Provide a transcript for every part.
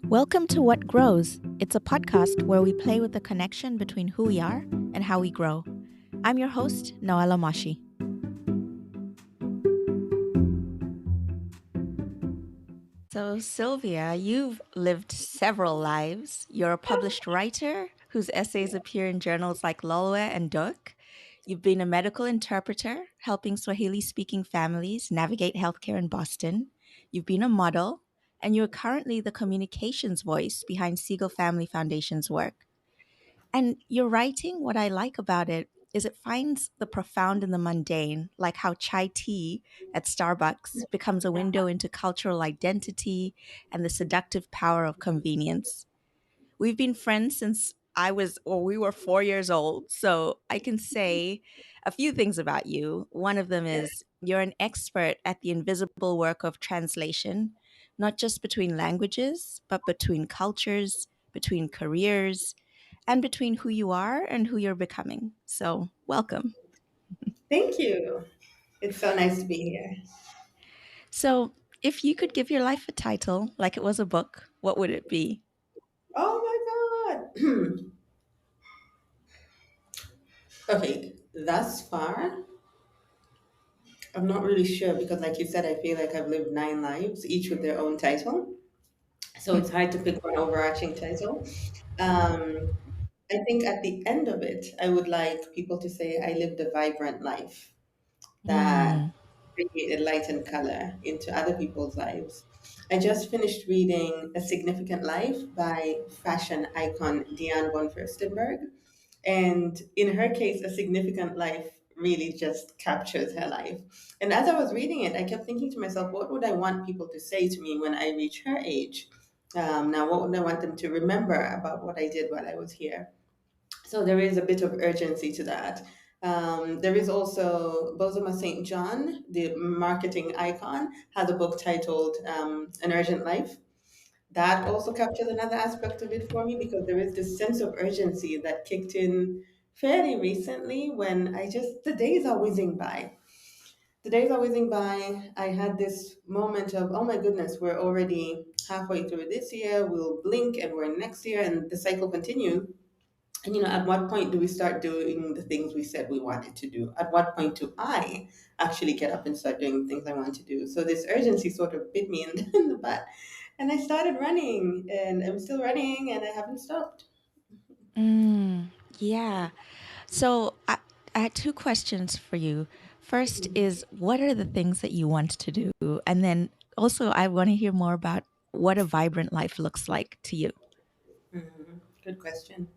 Welcome to What Grows. It's a podcast where we play with the connection between who we are and how we grow. I'm your host, Noella Mashi. So, Sylvia, you've lived several lives. You're a published writer whose essays appear in journals like Lolwe and Duk. You've been a medical interpreter, helping Swahili speaking families navigate healthcare in Boston. You've been a model, and you're currently the communications voice behind Siegel Family Foundation's work. And your writing, what I like about it is it finds the profound in the mundane, like how chai tea at Starbucks becomes a window into cultural identity and the seductive power of convenience. We've been friends since we were 4 years old. So I can say a few things about you. One of them is you're an expert at the invisible work of translation, not just between languages, but between cultures, between careers, and between who you are and who you're becoming. So, welcome. Thank you. It's so nice to be here. So, if you could give your life a title like it was a book, what would it be? Oh my God. Okay, thus far, I'm not really sure because, like you said, I feel like I've lived 9 lives, each with their own title. So it's hard to pick one overarching title. Um, I think at the end of it, I would like people to say I lived a vibrant life that Mm. created light and color into other people's lives. I just finished reading A Significant Life by fashion icon Diane von Furstenberg. And in her case, A Significant Life really just captures her life. And as I was reading it, I kept thinking to myself, what would I want people to say to me when I reach her age? Now, what would I want them to remember about what I did while I was here? So there is a bit of urgency to that. There is also Bozoma St. John, the marketing icon, has a book titled An Urgent Life. That also captures another aspect of it for me because there is this sense of urgency that kicked in fairly recently when the days are whizzing by. The days are whizzing by. I had this moment of, oh my goodness, we're already halfway through this year, we'll blink and we're next year, and the cycle continues. And at what point do we start doing the things we said we wanted to do? At what point do I actually get up and start doing the things I want to do? So this urgency sort of bit me in the butt. And I started running, and I'm still running, and I haven't stopped. Mm, yeah. So I had two questions for you. First is what are the things that you want to do? And then also, I want to hear more about what a vibrant life looks like to you. Good question.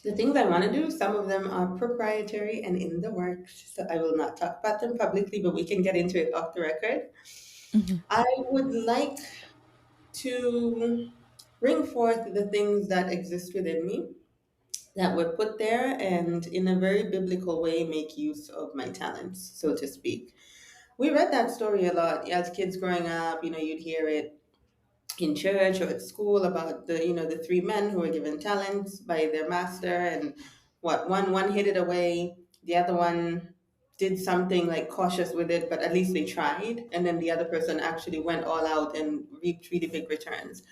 The things I want to do, some of them are proprietary and in the works, so I will not talk about them publicly, but we can get into it off the record. Mhm. I would like to bring forth the things that exist within me that were put there and in a very biblical way make use of my talents, so to speak. We read that story a lot as kids growing up. You'd hear it in church or at school about the three men who were given talents by their master, and what one hid it away, the other one did something like cautious with it, but at least they tried, and then the other person actually went all out and reaped really big returns.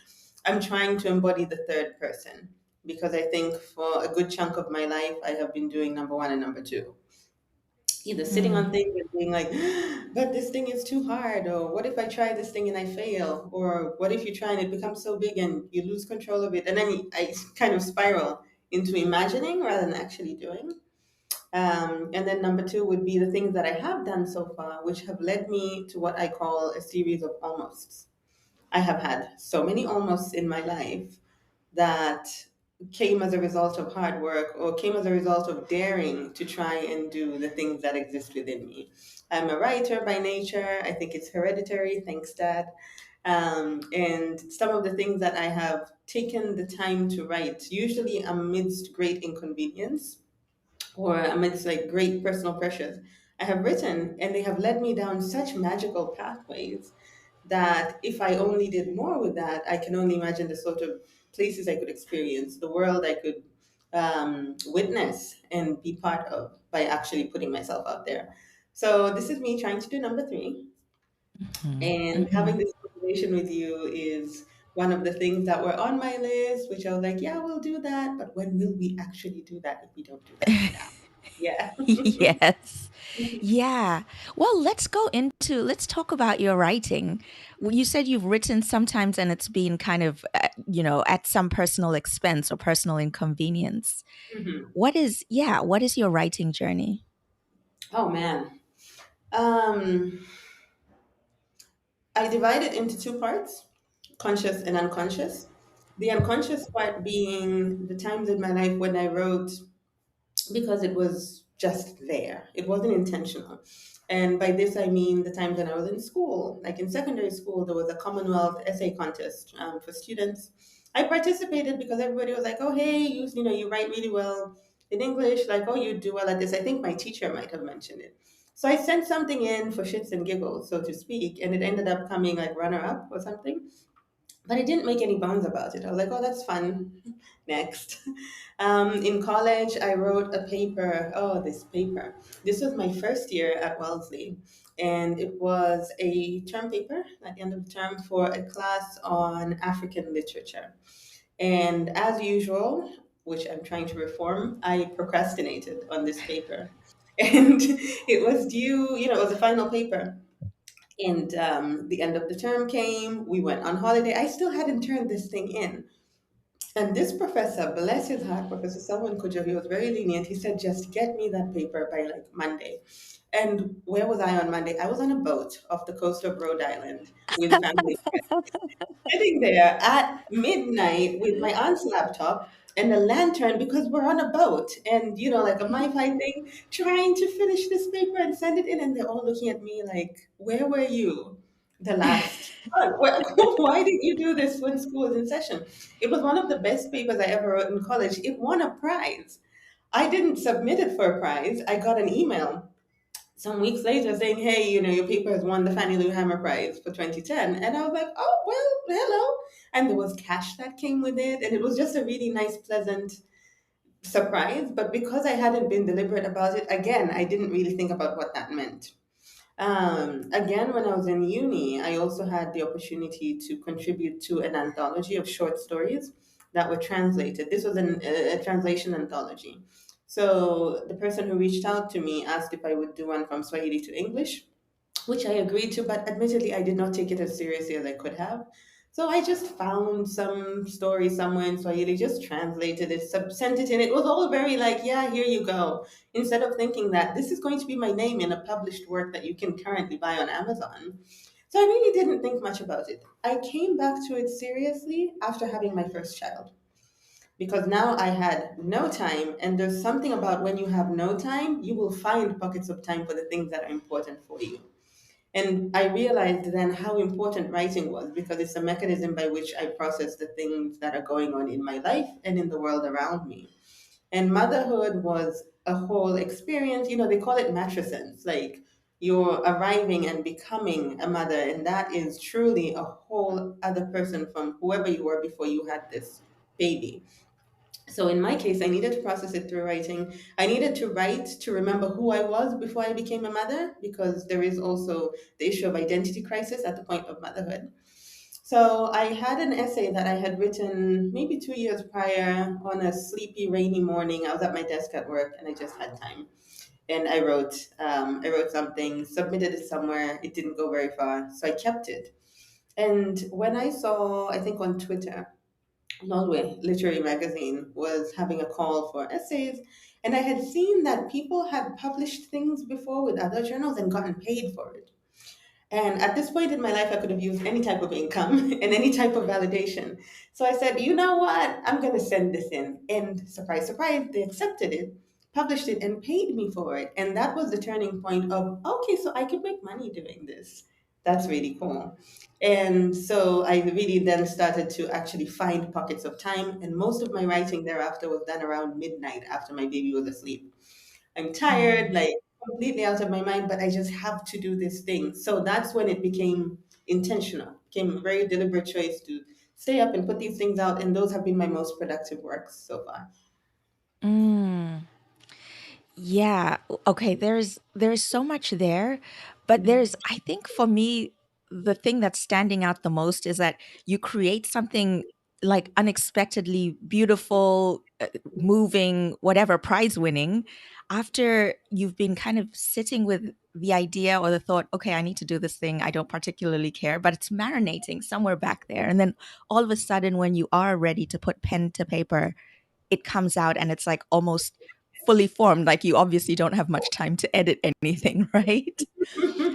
I'm trying to embody the third person because I think for a good chunk of my life I have been doing number one and number two, either sitting on Mm. things and being like, but this thing is too hard, or what if I try this thing and I fail, or what if you try and it becomes so big and you lose control of it, and then I kind of spiral into imagining rather than actually doing. And then number two would be the things that I have done so far, which have led me to what I call a series of almosts. I have had so many almosts in my life that came as a result of hard work or came as a result of daring to try and do the things that exist within me. I'm a writer by nature. I think it's hereditary. Thanks, Dad. And some of the things that I have taken the time to write, usually amidst great inconvenience or amidst like great personal pressures, I have written and they have led me down such magical pathways that if I only did more with that, I can only imagine the sort of places I could experience, the world I could witness and be part of by actually putting myself out there. So this is me trying to do number three. Mhm. And having Mhm. this conversation with you is one of the things that were on my list, which I was like, yeah, we'll do that. But when will we actually do that if we don't do that for now? Yeah. Yes. Yeah. Well, let's talk about your writing. You said you've written sometimes and it's been kind of, at some personal expense or personal inconvenience. Mhm. What is your writing journey? Oh, man. Um, I divide it into two parts, conscious and unconscious. The unconscious part being the times in my life when I wrote because it was just there. It wasn't intentional. And by this, I mean the times when I was in school. Like in secondary school, there was a Commonwealth essay contest for students. I participated because everybody was like, oh, hey, you write really well in English. Like, oh, you do well at this. I think my teacher might have mentioned it. So I sent something in for shits and giggles, so to speak, and it ended up coming like runner up or something. But I didn't make any bones about it. I was like, oh, that's fun. Next. In college, I wrote a paper. Oh, this paper. This was my first year at Wellesley. And it was a term paper at the end of the term for a class on African literature. And as usual, which I'm trying to reform, I procrastinated on this paper. And it was due, it was a final paper. And the end of the term came, we went on holiday. I still hadn't turned this thing in. And this professor, bless his heart, Professor Selwyn Kujo, he was very lenient. He said, just get me that paper by like Monday. And where was I on Monday? I was on a boat off the coast of Rhode Island with family, sitting there at midnight with my aunt's laptop and a lantern because we're on a boat and, like a MiFi thing, trying to finish this paper and send it in. And they're all looking at me like, where were you the last month? Why did you do this when school was in session? It was one of the best papers I ever wrote in college. It won a prize. I didn't submit it for a prize. I got an email some weeks later saying, hey, your paper has won the Fannie Lou Hammer Prize for 2010. And I was like, oh, well, hello. And there was cash that came with it. And it was just a really nice, pleasant surprise. But because I hadn't been deliberate about it, again, I didn't really think about what that meant. Again, when I was in uni, I also had the opportunity to contribute to an anthology of short stories that were translated. This was a translation anthology. So the person who reached out to me asked if I would do one from Swahili to English, which I agreed to, but admittedly, I did not take it as seriously as I could have. So I just found some story somewhere in Swahili, just translated it, sent it in. It was all very like, yeah, here you go. Instead of thinking that this is going to be my name in a published work that you can currently buy on Amazon. So I really didn't think much about it. I came back to it seriously after having my first child because now I had no time. And there's something about when you have no time, you will find pockets of time for the things that are important for you. And I realized then how important writing was because it's a mechanism by which I process the things that are going on in my life and in the world around me. And motherhood was a whole experience. They call it matrescence, like you're arriving and becoming a mother. And that is truly a whole other person from whoever you were before you had this baby. So in my case, I needed to process it through writing. I needed to write to remember who I was before I became a mother, because there is also the issue of identity crisis at the point of motherhood. So I had an essay that I had written maybe 2 years prior on a sleepy, rainy morning. I was at my desk at work and I just had time. And I wrote something, submitted it somewhere. It didn't go very far, so I kept it. And when I saw, I think on Twitter, Norway Literary Magazine was having a call for essays, and I had seen that people had published things before with other journals and gotten paid for it. And at this point in my life, I could have used any type of income and any type of validation. So I said, you know what? I'm going to send this in. And surprise, surprise, they accepted it, published it, and paid me for it. And that was the turning point of, okay, so I could make money doing this. That's really cool. And so I really then started to actually find pockets of time. And most of my writing thereafter was done around midnight after my baby was asleep. I'm tired, Mm. like completely out of my mind, but I just have to do this thing. So that's when it became intentional, became a very deliberate choice to stay up and put these things out. And those have been my most productive works so far. Mm. Yeah. Okay. There's so much there, but there's I think for me. the thing that's standing out the most is that you create something like unexpectedly beautiful, moving, whatever, prize winning, after you've been kind of sitting with the idea or the thought, okay, I need to do this thing. I don't particularly care, but it's marinating somewhere back there. And then all of a sudden, when you are ready to put pen to paper, it comes out and it's like almost fully formed. Like you obviously don't have much time to edit anything, right?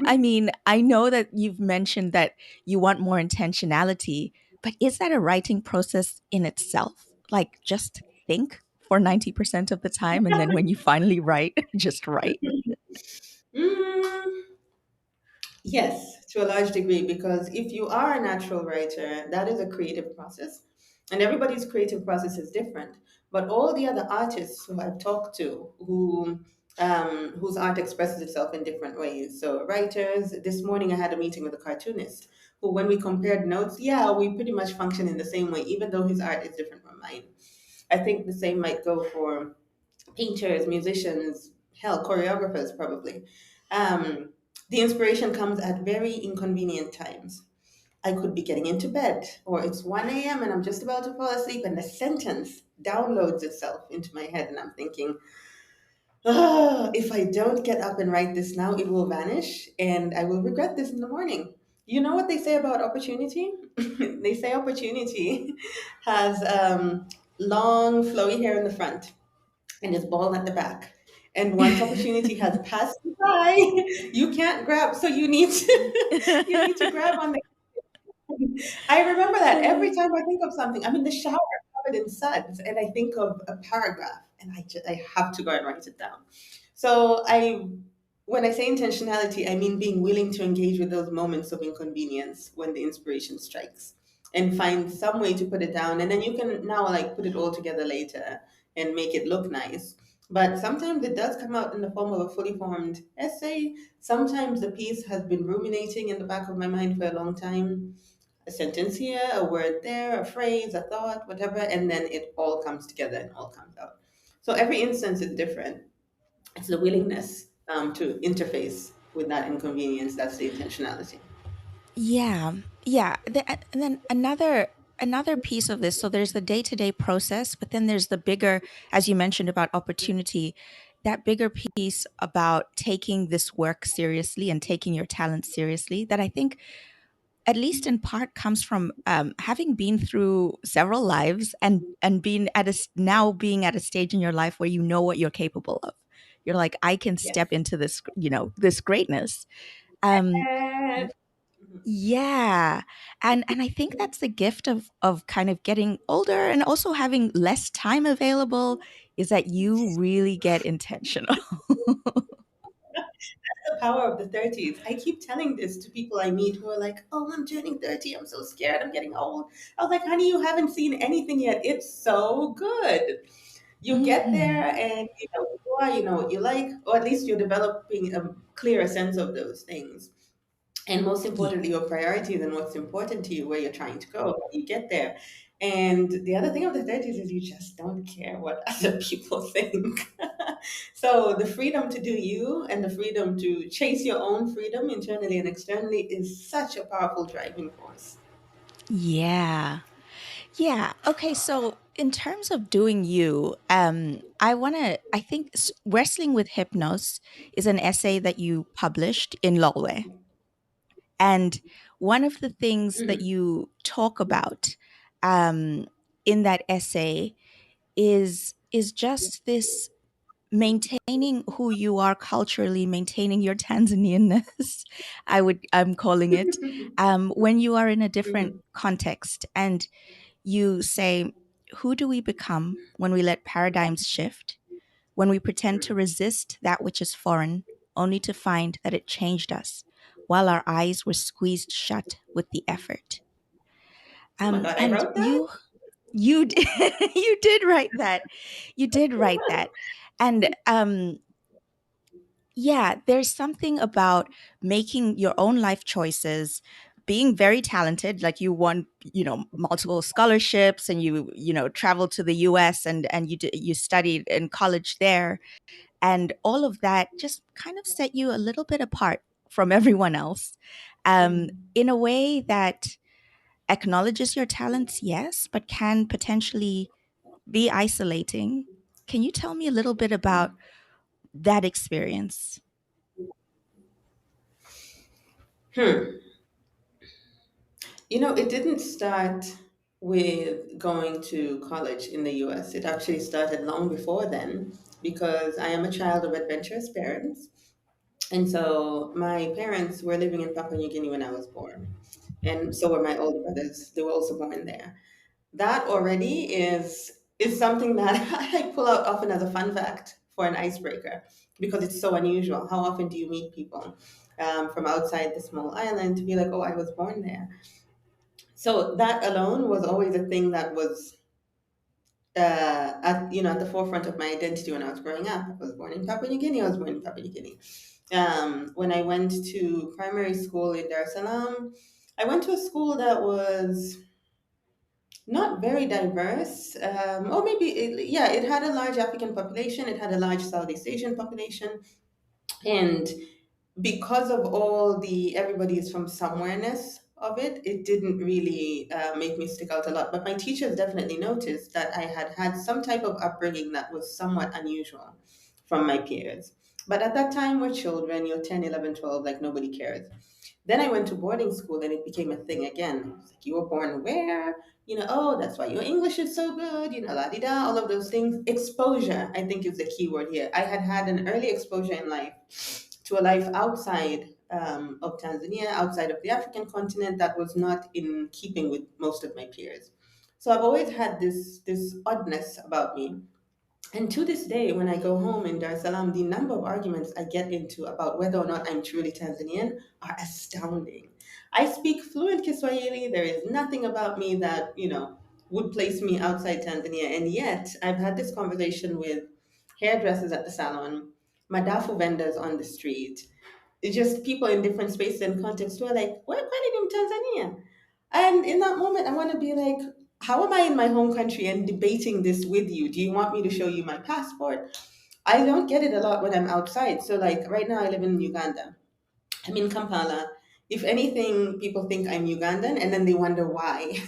I mean, I know that you've mentioned that you want more intentionality, but is that a writing process in itself? Like just think for 90% of the time and then when you finally write, just write. Mm, yes, to a large degree, because if you are a natural writer, that is a creative process, and everybody's creative process is different. But all the other artists who I've talked to, whose art expresses itself in different ways. So writers. This morning I had a meeting with a cartoonist who, when we compared notes, yeah, we pretty much function in the same way, even though his art is different from mine. I think the same might go for painters, musicians, hell, choreographers probably. Um, the inspiration comes at very inconvenient times. I could be getting into bed, or it's 1 a.m. and I'm just about to fall asleep, and the sentence downloads itself into my head, and I'm thinking, oh, if I don't get up and write this now, it will vanish, and I will regret this in the morning. You know what they say about opportunity? They say opportunity has long, flowy hair in the front and is bald at the back. And once opportunity has passed you by, you can't grab. So you need to you need to grab on the. I remember that every time I think of something. I'm in the shower, covered in suds, and I think of a paragraph, and I have to go and write it down. So when I say intentionality, I mean being willing to engage with those moments of inconvenience when the inspiration strikes, and find some way to put it down, and then you can now like put it all together later and make it look nice. But sometimes it does come out in the form of a fully formed essay. Sometimes the piece has been ruminating in the back of my mind for a long time, a sentence here, a word there, a phrase, a thought, whatever, and then it all comes together and all comes out. So every instance is different. It's the willingness to interface with that inconvenience. That's the intentionality. Yeah, yeah. And then another piece of this. So there's the day to day process, but then there's the bigger, as you mentioned about opportunity, that bigger piece about taking this work seriously and taking your talent seriously. That I think, at least in part, comes from having been through several lives and being now being at a stage in your life where you know what you're capable of. You're like, I can Yes. step into this, this greatness. Um, And yeah. And I think that's the gift of kind of getting older and also having less time available, is that you really get intentional. the power of the 30s. I keep telling this to people I meet who are like, oh, I'm turning 30. I'm so scared. I'm getting old. I was like, honey, you haven't seen anything yet. It's so good. You get Mhm. there and you know who you are, you know what you like, or at least you're developing a clearer sense of those things. And most Yeah. importantly, your priorities and what's important to you, where you're trying to go, how you get there. And the other thing of the 30s is you just don't care what other people think. So the freedom to do you and the freedom to chase your own freedom internally and externally is such a powerful driving force. Yeah. Yeah. Okay. So, in terms of doing you, I think Wrestling with Hypnos is an essay that you published in Lolwe. And one of the things that Mm. you talk about um, in that essay is just this maintaining who you are culturally, maintaining your Tanzanianness. I'm calling it, when you are in a different Mhm. context, and you say, who do we become when we let paradigms shift, when we pretend to resist that which is foreign, only to find that it changed us while our eyes were squeezed shut with the effort? Oh my God, I And wrote that? you did, you did write that. You did write that. And yeah, there's something about making your own life choices, being very talented, like you won, multiple scholarships, and you traveled to the US, and you studied in college there, and all of that just kind of set you a little bit apart from everyone else. in a way that acknowledges your talents, yes, but can potentially be isolating. Can you tell me a little bit about that experience? Hmm. It didn't start with going to college in the US. It actually started long before then because I am a child of adventurous parents. And so my parents were living in Papua New Guinea when I was born. And so were my older brothers. They were also born there. That already is something that I pull out often as a fun fact for an icebreaker because it's so unusual. How often do you meet people from outside the small island to be like, oh, I was born there? So that alone was always a thing that was at the forefront of my identity when I was growing up. I was born in Papua New Guinea. I was born in Papua New Guinea. When I went to primary school in Dar es Salaam, I went to a school that was not very diverse, or maybe yeah, it had a large African population. It had a large Southeast Asian population, and because of all the everybody is from somewhereness of it, it didn't really make me stick out a lot. But my teachers definitely noticed that I had had some type of upbringing that was somewhat unusual from my peers. But at that time, we're children, you're 10, 11, 12, like nobody cares. Then I went to boarding school and it became a thing again. It's like, you were born where? Oh, that's why your English is so good, la di da, all of those things. Exposure, I think, is the key word here. I had had an early exposure in life to a life outside of Tanzania, outside of the African continent, that was not in keeping with most of my peers. So I've always had this oddness about me. And to this day, when I go home in Dar es Salaam, the number of arguments I get into about whether or not I'm truly Tanzanian are astounding. I speak fluent Kiswahili. There is nothing about me that, would place me outside Tanzania. And yet, I've had this conversation with hairdressers at the salon, madafu vendors on the street, it's just people in different spaces and contexts who are like, we're calling him Tanzania. And in that moment, I want to be like, how am I in my home country and debating this with you? Do you want me to show you my passport? I don't get it a lot when I'm outside. So, like, right now, I live in Uganda. I'm in Kampala. If anything, people think I'm Ugandan and then they wonder why.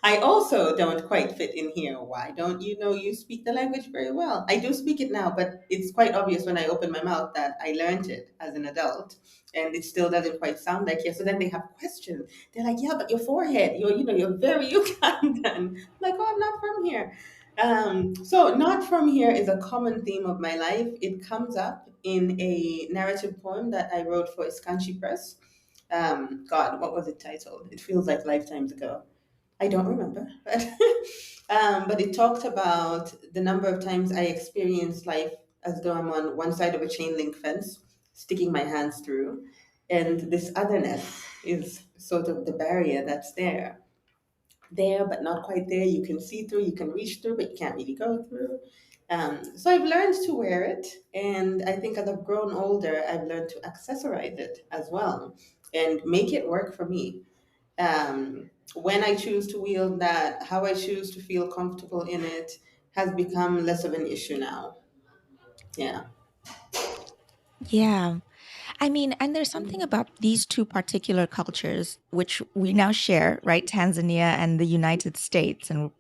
I also don't quite fit in here. Why don't you know you speak the language very well? I do speak it now, but it's quite obvious when I open my mouth that I learned it as an adult and it still doesn't quite sound like it. So then they have questions. They're like, yeah, but your forehead, you're very Ugandan. I'm like, oh, I'm not from here. So not from here is a common theme of my life. It comes up in a narrative poem that I wrote for Iskanchi Press. God, what was it titled? It feels like lifetimes ago. I don't remember, but it talked about the number of times I experienced life as though I'm on one side of a chain link fence, sticking my hands through, and this otherness is sort of the barrier that's there, but not quite there. You can see through, you can reach through, but you can't really go through. So I've learned to wear it, and I think as I've grown older, I've learned to accessorize it as well and make it work for me. When I choose to wield that, how I choose to feel comfortable in it has become less of an issue now. Yeah. Yeah. I mean, and there's something about these two particular cultures, which we now share, right? Tanzania and the United States. And,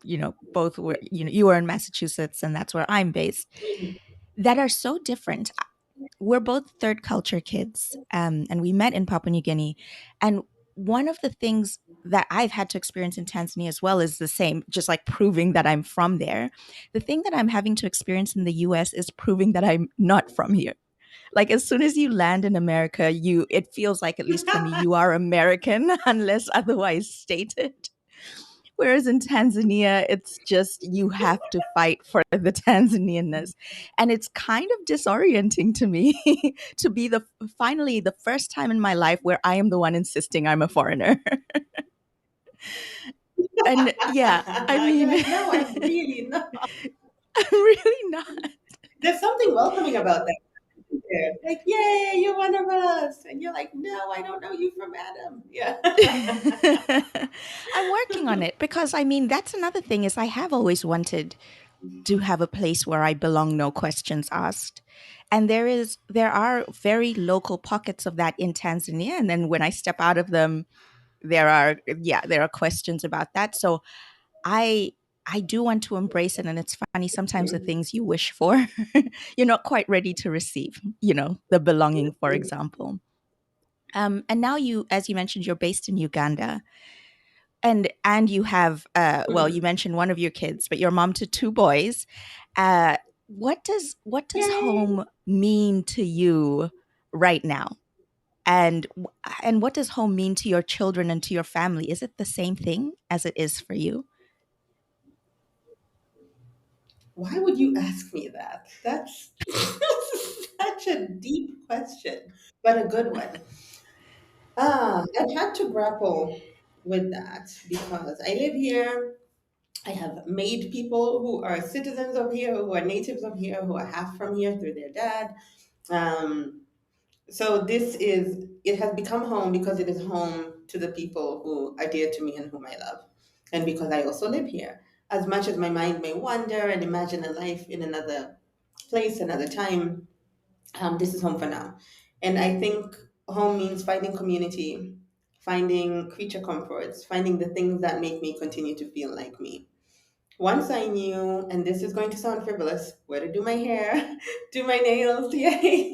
both were, you were in Massachusetts and that's where I'm based, that are so different. We're both third culture kids, and we met in Papua New Guinea. And one of the things that I've had to experience in Tanzania as well is the same, just like proving that I'm from there. The thing that I'm having to experience in the US is proving that I'm not from here. Like as soon as you land in America, it feels like, at least for me, you are American unless otherwise stated. Whereas in Tanzania, it's just you have to fight for the Tanzanianness. And it's kind of disorienting to me to be finally the first time in my life where I am the one insisting I'm a foreigner. And yeah, I You're mean, like, no, I'm really not. I'm really not. There's something welcoming about that. Yeah. Like, yay, you're one of us. And you're like, no, I don't know you from Adam. Yeah. I'm working on it because I mean that's another thing is I have always wanted do have a place where I belong, no questions asked. And there are very local pockets of that in Tanzania. And then when I step out of them, there are questions about that. So I I do want to embrace it. And it's funny, sometimes the things you wish for, you're not quite ready to receive, the belonging, for example. And now as you mentioned, you're based in Uganda, and you have, well, you mentioned one of your kids, but you're mom to two boys. What does Yay! home mean to you right now? And what does home mean to your children and to your family? Is it the same thing as it is for you? Why would you ask me that? That's such a deep question, but a good one. I've had to grapple with that because I live here. I have made people who are citizens of here, who are natives of here, who are half from here through their dad. Um, so it has become home because it is home to the people who are dear to me and whom I love. And because I also live here. As much as my mind may wander and imagine a life in another place, another time, this is home for now. And I think home means finding community, finding creature comforts, finding the things that make me continue to feel like me. Once I knew, and this is going to sound frivolous, where to do my hair, do my nails, yay,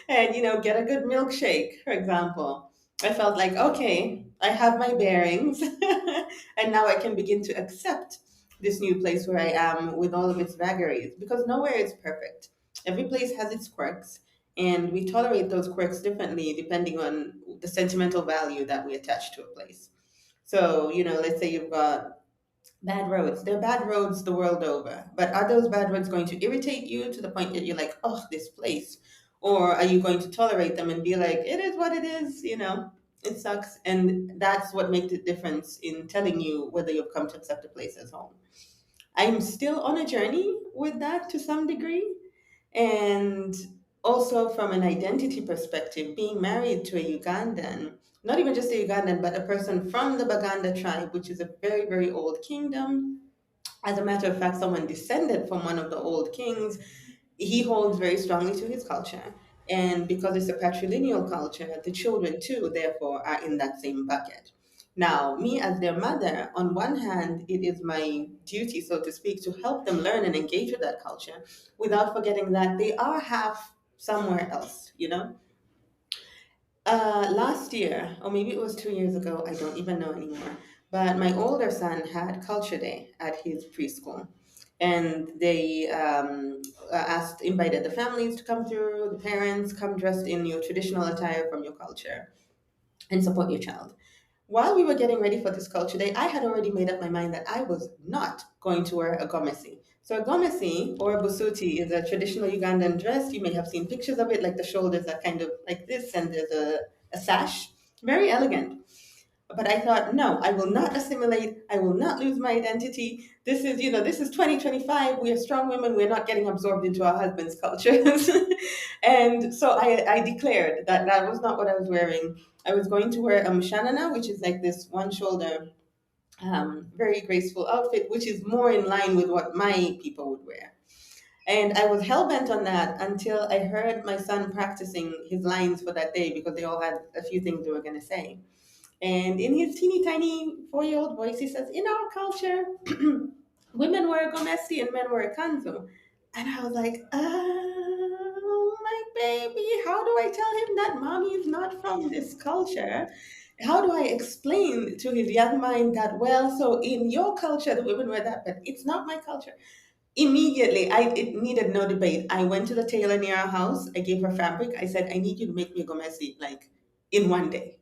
and get a good milkshake, for example. I felt like, okay, I have my bearings, and now I can begin to accept this new place where I am with all of its vagaries, because nowhere is perfect. Every place has its quirks, and we tolerate those quirks differently depending on the sentimental value that we attach to a place. So, let's say you've got bad roads. There are bad roads the world over. But are those bad roads going to irritate you to the point that you're like, oh, this place? Or are you going to tolerate them and be like, it is what it is, it sucks. And that's what makes the difference in telling you whether you've come to accept a place as home. I'm still on a journey with that to some degree. And also, from an identity perspective, being married to a Ugandan, not even just a Ugandan, but a person from the Baganda tribe, which is a very, very old kingdom. As a matter of fact, someone descended from one of the old kings. He holds very strongly to his culture. And because it's a patrilineal culture, the children too, therefore, are in that same bucket. Now, me as their mother, on one hand, it is my duty, so to speak, to help them learn and engage with that culture without forgetting that they are half somewhere else. Last year, or maybe it was 2 years ago, I don't even know anymore. But my older son had Culture Day at his preschool, and they invited the families to come through, the parents come dressed in your traditional attire from your culture, and support your child. While we were getting ready for this culture day, I had already made up my mind that I was not going to wear a gomesi. So a gomesi or a busuti is a traditional Ugandan dress. You may have seen pictures of it, like the shoulders are kind of like this, and there's a sash. Very elegant. But I thought, no, I will not assimilate. I will not lose my identity. This is 2025. We are strong women. We're not getting absorbed into our husbands' cultures. And so I declared that that was not what I was wearing. I was going to wear a mushanana, which is like this one shoulder, very graceful outfit, which is more in line with what my people would wear. And I was hell bent on that until I heard my son practicing his lines for that day because they all had a few things they were going to say. And in his teeny tiny 4 year old voice, he says, in our culture, women wear gomesi and men wear kanzu. And I was like, oh, my baby, how do I tell him that mommy is not from this culture? How do I explain to his young mind that, well, so in your culture, the women wear that, but it's not my culture? Immediately, it needed no debate. I went to the tailor near our house. I gave her fabric. I said, I need you to make me a gomesi, like in one day.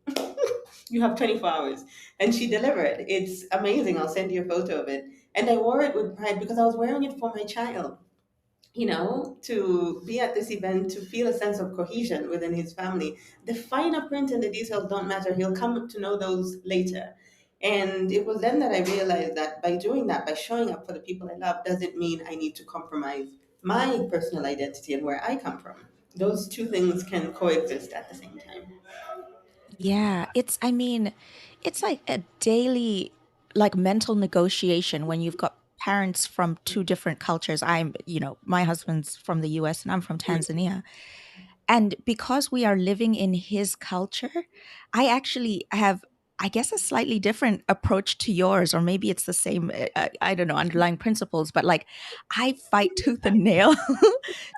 You have 24 hours. And she delivered. It's amazing. I'll send you a photo of it. And I wore it with pride because I was wearing it for my child, to be at this event, to feel a sense of cohesion within his family. The finer print and the details don't matter. He'll come to know those later. And it was then that I realized that by doing that, by showing up for the people I love, doesn't mean I need to compromise my personal identity and where I come from. Those two things can coexist at the same time. Yeah, I mean, it's like a daily, like mental negotiation when you've got parents from two different cultures. My husband's from the US and I'm from Tanzania. And because we are living in his culture, I actually have, I guess, a slightly different approach to yours, or maybe it's the same, I don't know, underlying principles, but like I fight tooth and nail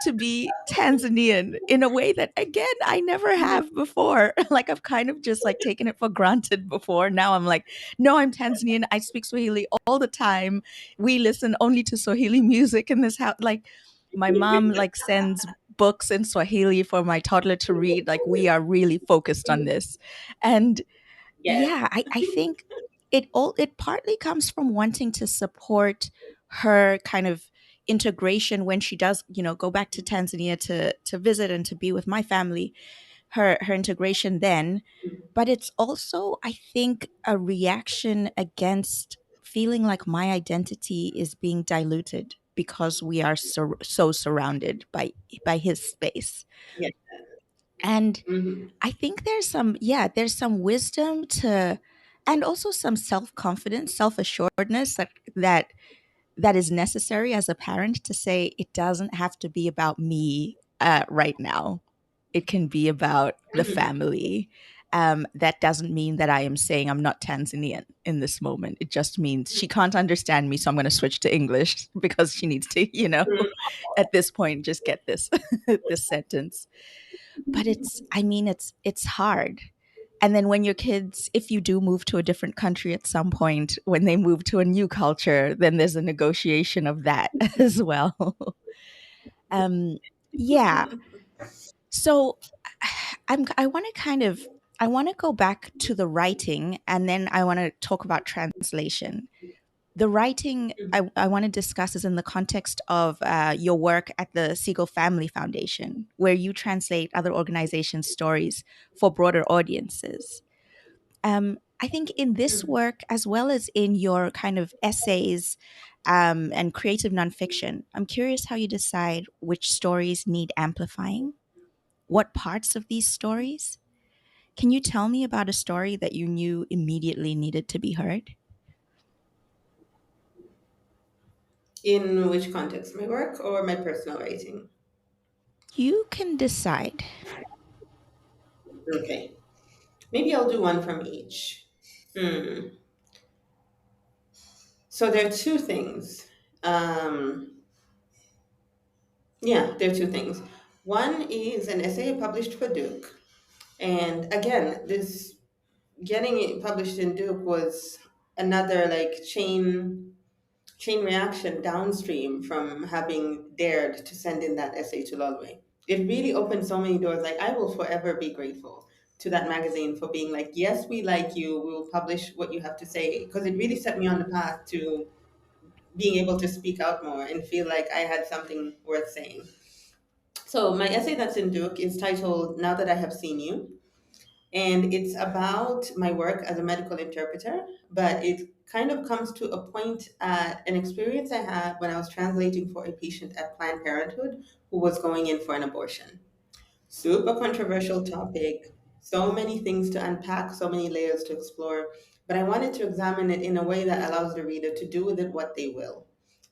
to be Tanzanian in a way that, again, I never have before. Like I've kind of just like taken it for granted before. Now I'm like, no, I'm Tanzanian. I speak Swahili all the time. We listen only to Swahili music in this house. Like, my mom like sends books in Swahili for my toddler to read. Like we are really focused on this. And Yes. yeah, I think it partly comes from wanting to support her kind of integration when she does, go back to Tanzania to visit and to be with my family, her integration then. But it's also, I think, a reaction against feeling like my identity is being diluted because we are so surrounded by his space. Yes. And Hmm. I think there's some wisdom to, and also some self-confidence, self-assuredness that is necessary as a parent to say it doesn't have to be about me right now. It can be about the Hmm. family. That doesn't mean that I am saying I'm not Tanzanian in this moment. It just means she can't understand me, so I'm going to switch to English because she needs to, at this point, just get this this sentence. But it's hard. And then when your kids, if you do move to a different country at some point, when they move to a new culture, then there's a negotiation of that as well. um, yeah. So I want to I want to go back to the writing, and then I want to talk about translation. The writing I want to discuss is in the context of your work at the Siegel Family Foundation, where you translate other organizations' stories for broader audiences. I think in this work, as well as in your kind of essays and creative nonfiction, I'm curious how you decide which stories need amplifying. What parts of these stories? Can you tell me about a story that you knew immediately needed to be heard? In which context? My work or my personal writing? You can decide. Okay. Maybe I'll do one from each. Hmm. So there are two things. Um, yeah, there are two things. One is an essay I published for Duke. And again, this getting it published in Duke was another like chain reaction downstream from having dared to send in that essay to Lulway. It really opened so many doors. Like I will forever be grateful to that magazine for being like, yes, we like you. We will publish what you have to say because it really set me on the path to being able to speak out more and feel like I had something worth saying. So my essay that's in Duke is titled "Now That I Have Seen You." And it's about my work as a medical interpreter, but it kind of comes to a point at an experience I had when I was translating for a patient at Planned Parenthood who was going in for an abortion. Super controversial topic, so many things to unpack, so many layers to explore, but I wanted to examine it in a way that allows the reader to do with it what they will.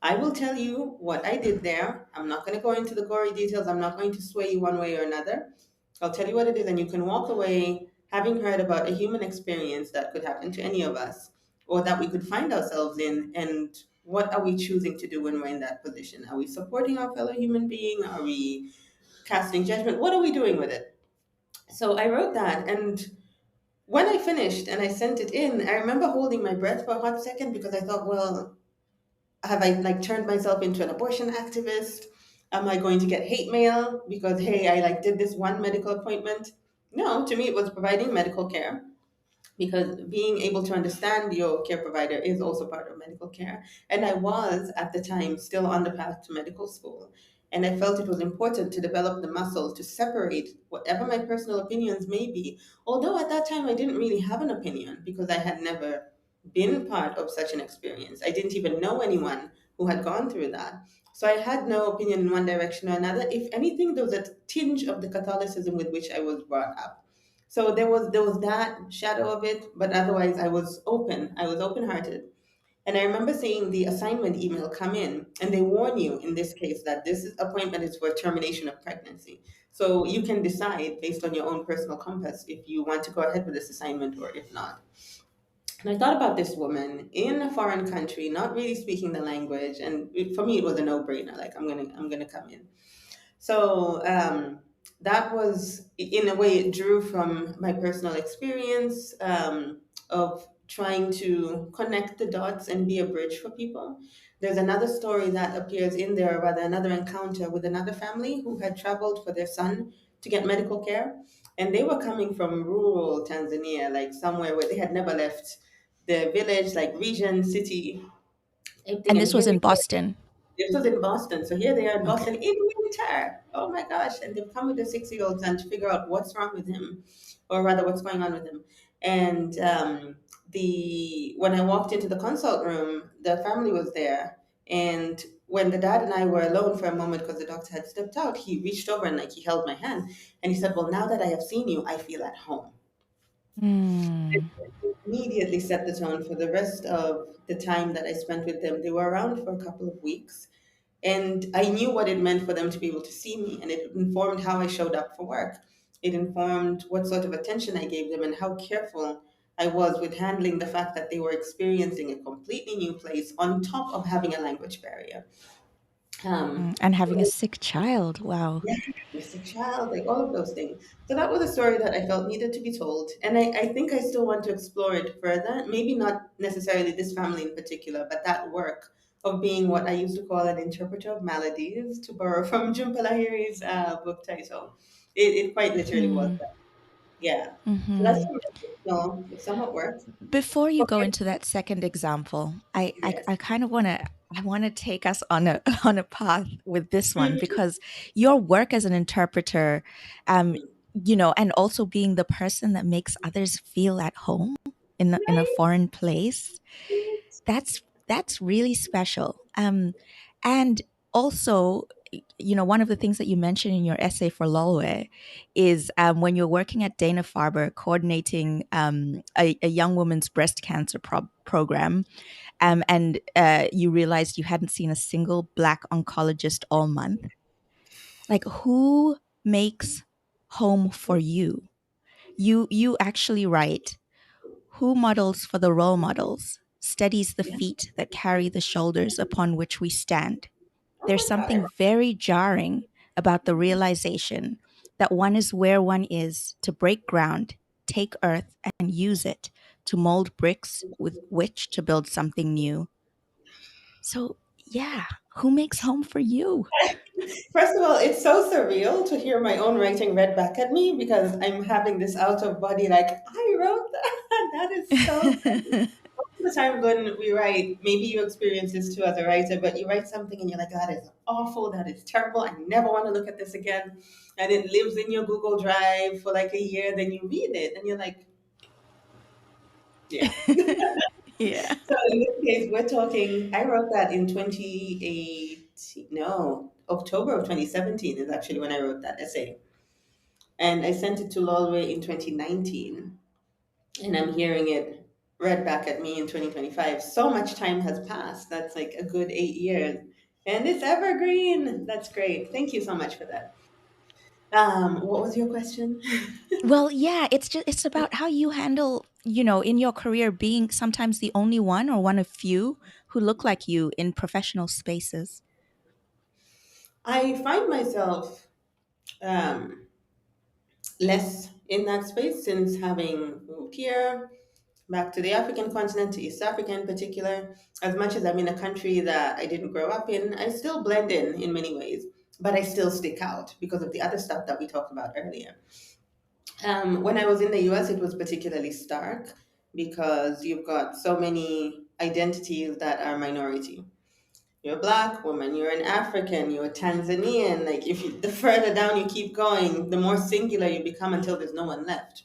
I will tell you what I did there. I'm not going to go into the gory details. I'm not going to sway you one way or another. I'll tell you what it is, and you can walk away having heard about a human experience that could happen to any of us or that we could find ourselves in. And what are we choosing to do when we're in that position? Are we supporting our fellow human being? Are we casting judgment? What are we doing with it? So I wrote that, and when I finished and I sent it in, I remember holding my breath for a hot second because I thought, well, have I like turned myself into an abortion activist? Am I going to get hate mail because hey, I like did this one medical appointment? No, to me it was providing medical care because being able to understand your care provider is also part of medical care. And I was at the time still on the path to medical school. And I felt it was important to develop the muscle to separate whatever my personal opinions may be. Although at that time I didn't really have an opinion because I had never been part of such an experience. I didn't even know anyone who had gone through that. So I had no opinion in one direction or another. If anything, there was a tinge of the Catholicism with which I was brought up. So there was that shadow of it, but otherwise I was open. I was open hearted. And I remember seeing the assignment email come in, and they warn you in this case that appointment is for termination of pregnancy. So you can decide based on your own personal compass if you want to go ahead with this assignment or if not. And I thought about this woman in a foreign country, not really speaking the language, and for me it was a no-brainer. Like I'm gonna come in. So that was, in a way, it drew from my personal experience of trying to connect the dots and be a bridge for people. There's another story that appears in there, or rather, another encounter with another family who had traveled for their son to get medical care. And they were coming from rural Tanzania, like somewhere where they had never left the village, like region, city, everything. And And this was here they in Boston. this was in Boston. So here they are in Okay. Boston in winter. Oh my gosh. And they've come with their 6-year-old son to figure out what's wrong with him, or rather, what's going on with him. And when I walked into the consult room, the family was there. And when the dad and I were alone for a moment because the doctor had stepped out, he reached over and like he held my hand and he said, "Well, now that I have seen you, I feel at home." Hmm. Immediately set the tone for the rest of the time that I spent with them. They were around for a couple of weeks. And I knew what it meant for them to be able to see me, and it informed how I showed up for work. It informed what sort of attention I gave them and how careful I was with handling the fact that they were experiencing a completely new place on top of having a language barrier. Um, And having a sick child. Wow. yeah, missing child, like all of those things. So that was a story that I felt needed to be told. And I think I still want to explore it further. Maybe not necessarily this family in particular, but that work of being what I used to call an interpreter of maladies, to borrow from Jhumpa Lahiri's book title. It quite literally was Hmm. that. Yeah. So that's Hmm. no, it somewhat works. Before you go Okay. into that second example, Yes. I kind of want to I want to take us on a on a path with this one Mhm. because your work as an interpreter, um, and also being the person that makes others feel at home in a Right. foreign place, that's really special. And also, one of the things that you mentioned in your essay for Lolwe is when you're working at Dana Farber coordinating a young woman's breast cancer program, and you realized you hadn't seen a single Black oncologist all month. Like, who makes home for you? You actually write, who models for the role models, steadies the Yeah. feet that carry the shoulders upon which we stand. Oh There's my something God. very jarring about the realization that one is where one is to break ground, take earth, and use it to mold bricks with which to build something new. So, yeah, who makes home for you? First of all, it's so surreal to hear my own writing read back at me because I'm having this out of body, like, I wrote that. That is so crazy. Most of the time when we write, maybe you experience this too as a writer, but you write something and you're like, that is awful, that is terrible, I never want to look at this again. And it lives in your Google Drive for like a year, then you read it and you're like, yeah. Yeah. So in this case, we're talking, I wrote that in 2018, no, October of 2017 is actually when I wrote that essay. And I sent it to Lolway in 2019. And I'm hearing it read back at me in 2025. So much time has passed. That's like a good 8 years. And it's evergreen. That's great. Thank you so much for that. What was your question? Well, yeah, it's about how you handle, in your career being sometimes the only one or one of few who look like you in professional spaces. I find myself um, less in that space since having moved here, back to the African continent, to East Africa in particular. As much as I'm in a country that I didn't grow up in, I still blend in many ways, but I still stick out because of the other stuff that we talked about earlier. When I was in the US, it was particularly stark because you've got so many identities that are minority. You're a black woman, you're an African, you're a Tanzanian. Like if you, the further down you keep going, the more singular you become until there's no one left.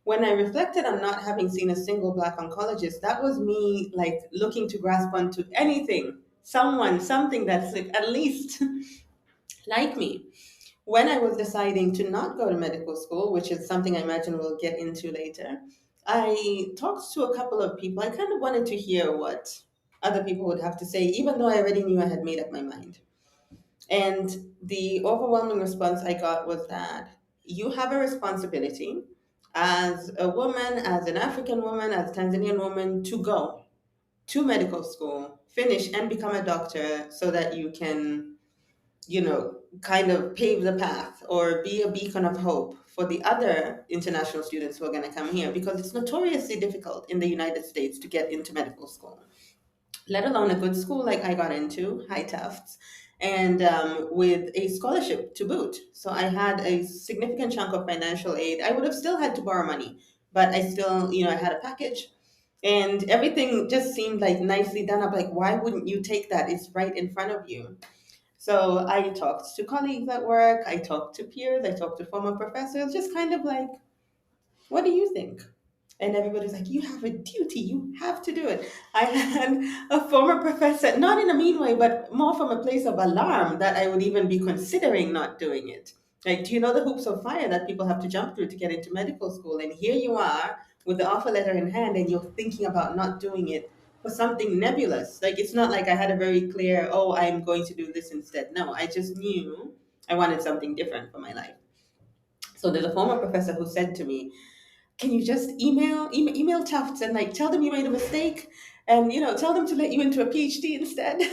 When I reflected on not having seen a single black oncologist, that was me like looking to grasp onto anything, someone, something that's like at least like me. When I was deciding to not go to medical school, which is something I imagine we'll get into later, I talked to a couple of people. I kind of wanted to hear what other people would have to say, even though I already knew I had made up my mind. And the overwhelming response I got was that you have a responsibility as a woman, as an African woman, as a Tanzanian woman, to go to medical school, finish, and become a doctor so that you can, kind of pave the path or be a beacon of hope for the other international students who are going to come here, because it's notoriously difficult in the United States to get into medical school, let alone a good school like I got into, High Tufts, and with a scholarship to boot. So I had a significant chunk of financial aid. I would have still had to borrow money, but I still, I had a package. And everything just seemed like nicely done. I'm like, why wouldn't you take that? It's right in front of you. So I talked to colleagues at work, I talked to peers, I talked to former professors, just kind of like, what do you think? And everybody's like, you have a duty, you have to do it. I had a former professor, not in a mean way, but more from a place of alarm that I would even be considering not doing it. Like, do you know the hoops of fire that people have to jump through to get into medical school? And here you are with the offer letter in hand, and you're thinking about not doing it for something nebulous. Like, it's not like I had a very clear, oh, I'm going to do this instead. No, I just knew I wanted something different for my life. So there's a former professor who said to me, can you just email Tufts and like tell them you made a mistake, and tell them to let you into a PhD instead. And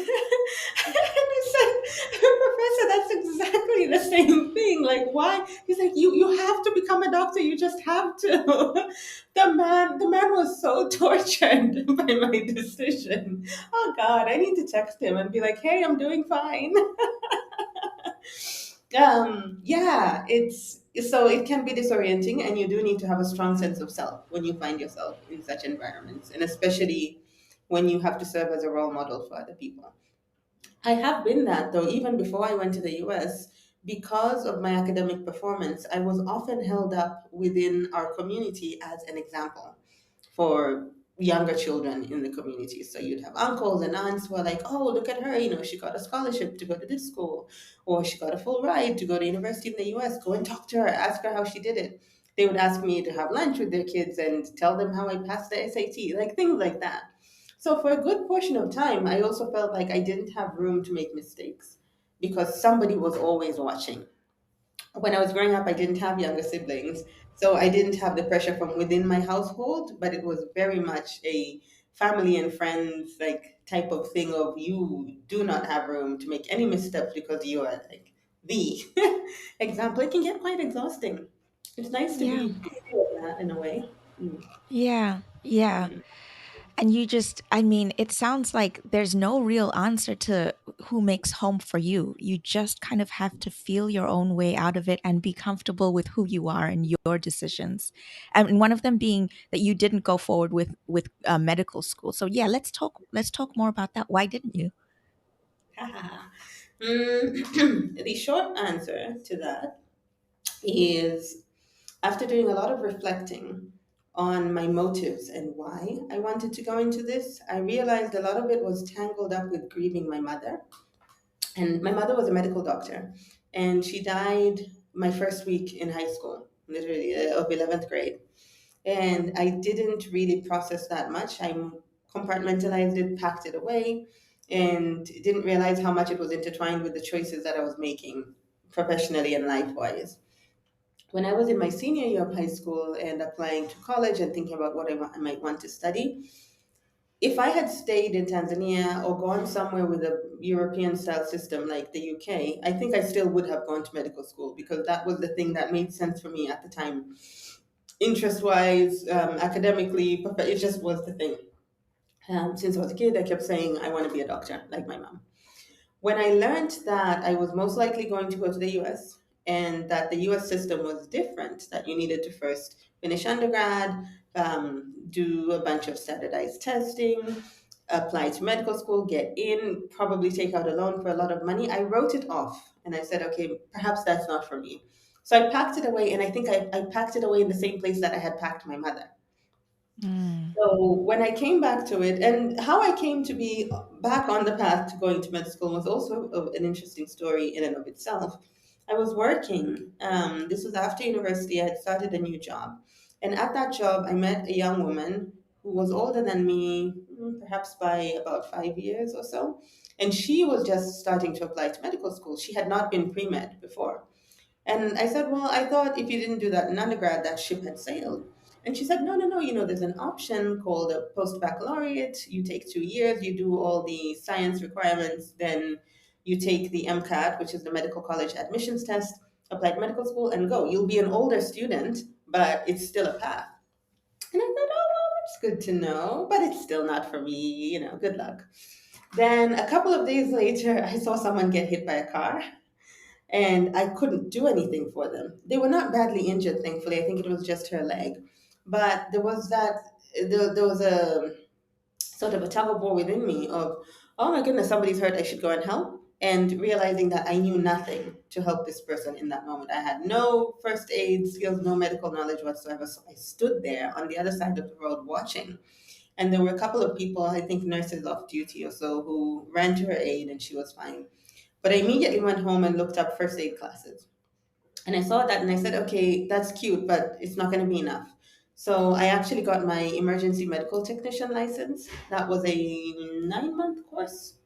I said, Professor, that's exactly the same thing. Like, why? He's like, you have to become a doctor. You just have to. The man was so tortured by my decision. Oh God, I need to text him and be like, hey, I'm doing fine. Yeah, it's so it can be disorienting, and you do need to have a strong sense of self when you find yourself in such environments, and especially when you have to serve as a role model for other people. I have been that though, even before I went to the US, because of my academic performance, I was often held up within our community as an example for younger children in the community. So you'd have uncles and aunts who are like, oh, look at her, she got a scholarship to go to this school, or she got a full ride to go to university in the US. Go and talk to her, ask her how she did it. They would ask me to have lunch with their kids and tell them how I passed the SAT, like things like that. So for a good portion of time, I also felt like I didn't have room to make mistakes because somebody was always watching. When I was growing up, I didn't have younger siblings, so I didn't have the pressure from within my household, but it was very much a family and friends like type of thing of you do not have room to make any missteps because you are like the example. It can get quite exhausting. It's nice to Yeah. be free of that in a way. Mm, Yeah. Yeah. mm. And you just, I mean, it sounds like there's no real answer to who makes home for you. You just kind of have to feel your own way out of it and be comfortable with who you are and your decisions. And one of them being that you didn't go forward with medical school. So yeah, let's talk more about that. Why didn't you? The short answer to that is, after doing a lot of reflecting on my motives and why I wanted to go into this, I realized a lot of it was tangled up with grieving my mother. And my mother was a medical doctor, and she died my first week in high school, literally of 11th grade. And I didn't really process that much. I compartmentalized it, packed it away, and didn't realize how much it was intertwined with the choices that I was making professionally and life wise. When I was in my senior year of high school and applying to college and thinking about what I might want to study, if I had stayed in Tanzania or gone somewhere with a European style system like the UK, I think I still would have gone to medical school because that was the thing that made sense for me at the time. Interest wise, academically, it just was the thing. Since I was a kid, I kept saying, I want to be a doctor, like my mom. When I learned that I was most likely going to go to the US and that the US system was different, that you needed to first finish undergrad, do a bunch of standardized testing, apply to medical school, get in, probably take out a loan for a lot of money, I wrote it off and I said, okay, perhaps that's not for me. So I packed it away, and I think I packed it away in the same place that I had packed my mother. Mm. So when I came back to it, and how I came to be back on the path to going to med school was also an interesting story in and of itself. I was working. This was after university. I had started a new job, and at that job, I met a young woman who was older than me, perhaps by about 5 years or so. And she was just starting to apply to medical school. She had not been pre med before. And I said, well, I thought if you didn't do that in undergrad, that ship had sailed. And she said, no, no, no, there's an option called a post baccalaureate. You take 2 years, you do all the science requirements, then you take the MCAT, which is the medical college admissions test, apply to medical school, and go. You'll be an older student, but it's still a path. And I thought, oh, well, that's good to know, but it's still not for me, good luck. Then a couple of days later, I saw someone get hit by a car and I couldn't do anything for them. They were not badly injured, thankfully. I think it was just her leg. But there was a sort of a tug of war within me of, oh my goodness, somebody's hurt, I should go and help. And realizing that I knew nothing to help this person in that moment. I had no first aid skills, no medical knowledge whatsoever. So I stood there on the other side of the road watching. And there were a couple of people, I think nurses off duty or so, who ran to her aid and she was fine. But I immediately went home and looked up first aid classes. And I saw that and I said, okay, that's cute, but it's not going to be enough. So I actually got my emergency medical technician license. That was a 9 month course.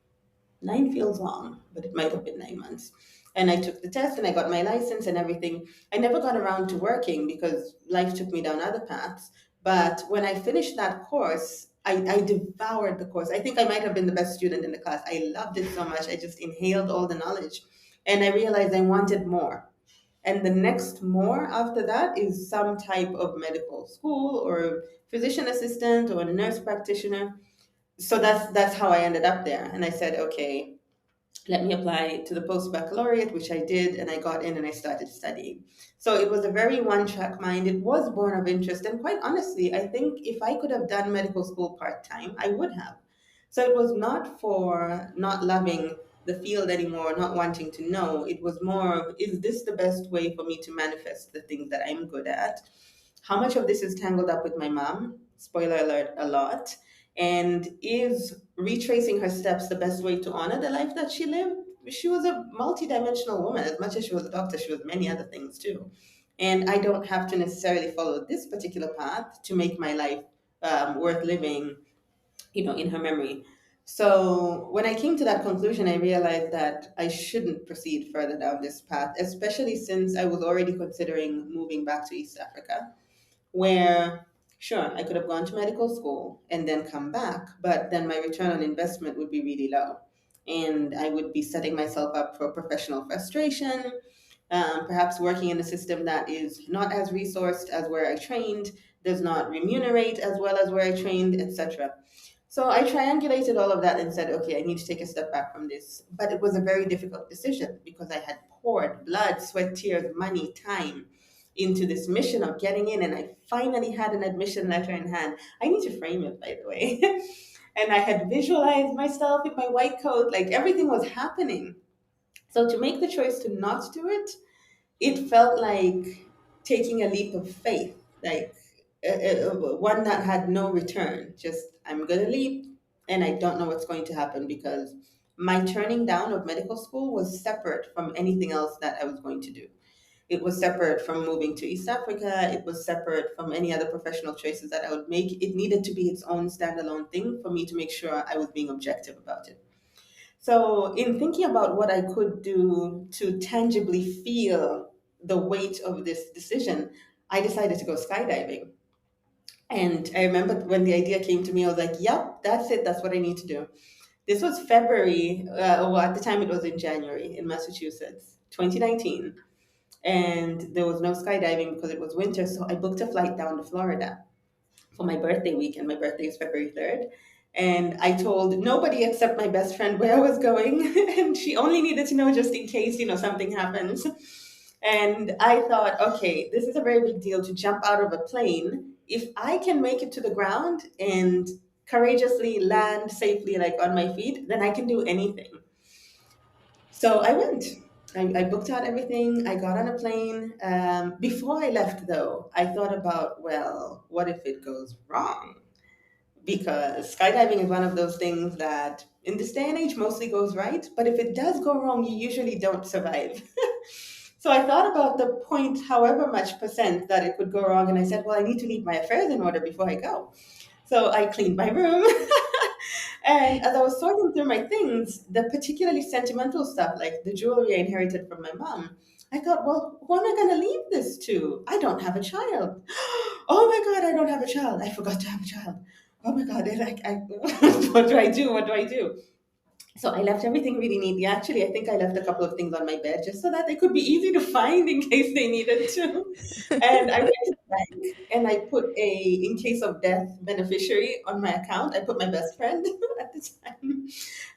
Nine feels long, but it might have been 9 months. And I took the test and I got my license and everything. I never got around to working because life took me down other paths. But when I finished that course, I devoured the course. I think I might have been the best student in the class. I loved it so much. I just inhaled all the knowledge. And I realized I wanted more. And the next more after that is some type of medical school or physician assistant or nurse practitioner. So that's how I ended up there. And I said, okay, let me apply to the post baccalaureate, which I did, and I got in and I started studying. So it was a very one track mind. It was born of interest. And quite honestly, I think if I could have done medical school part time, I would have. So it was not for not loving the field anymore, not wanting to know. It was more, is this the best way for me to manifest the things that I'm good at? How much of this is tangled up with my mom? Spoiler alert, a lot. And is retracing her steps the best way to honor the life that she lived? She was a multidimensional woman. As much as she was a doctor, she was many other things too. And I don't have to necessarily follow this particular path to make my life worth living, in her memory. So when I came to that conclusion, I realized that I shouldn't proceed further down this path, especially since I was already considering moving back to East Africa where sure I could have gone to medical school and then come back, but then my return on investment would be really low. And I would be setting myself up for professional frustration, perhaps working in a system that is not as resourced as where I trained, does not remunerate as well as where I trained, etc. So I triangulated all of that and said, okay, I need to take a step back from this. But it was a very difficult decision because I had poured blood, sweat, tears, money, time into this mission of getting in, and I finally had an admission letter in hand. I need to frame it, by the way. And I had visualized myself in my white coat, like everything was happening. So to make the choice to not do it, it felt like taking a leap of faith, like one that had no return. Just, I'm going to leap and I don't know what's going to happen because my turning down of medical school was separate from anything else that I was going to do. It was separate from moving to East Africa. It was separate from any other professional choices that I would make. It needed to be its own standalone thing for me to make sure I was being objective about it. So, in thinking about what I could do to tangibly feel the weight of this decision, I decided to go skydiving. And I remember when the idea came to me, I was like, yep, that's it. That's what I need to do. This was February, well, at the time it was in January in Massachusetts, 2019. And there was no skydiving because it was winter. So I booked a flight down to Florida for my birthday weekend. My birthday is February 3rd. And I told nobody except my best friend where I was going. And she only needed to know just in case, something happens. And I thought, okay, this is a very big deal to jump out of a plane. If I can make it to the ground and courageously land safely, like on my feet, then I can do anything. So I went. I booked out everything. I got on a plane. Before I left, though, I thought about, well, what if it goes wrong? Because skydiving is one of those things that in this day and age mostly goes right. But if it does go wrong, you usually don't survive. So I thought about the point, however much percent that it could go wrong. And I said, well, I need to leave my affairs in order before I go. So I cleaned my room. And as I was sorting through my things, the particularly sentimental stuff, like the jewelry I inherited from my mom, I thought, well, who am I going to leave this to? I don't have a child. Oh my God, I don't have a child. I forgot to have a child. Oh my God, what do I do? What do I do? So I left everything really neatly. Actually, I think I left a couple of things on my bed just so that they could be easy to find in case they needed to. And I went to the bank and I put a in case of death beneficiary on my account. I put my best friend at the time.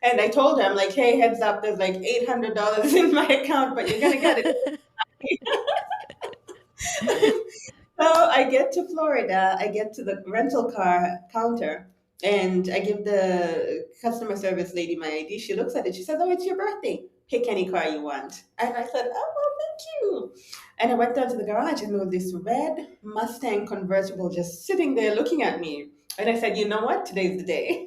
And I told her, I'm like, hey, heads up, there's like $800 in my account, but you're gonna get it. So I get to Florida, I get to the rental car counter, and I give the customer service lady my ID. She looks at it, she says, oh, it's your birthday. Pick any car you want. And I said, oh, well, thank you. And I went down to the garage, and there was this red Mustang convertible just sitting there looking at me. And I said, you know what? Today's the day.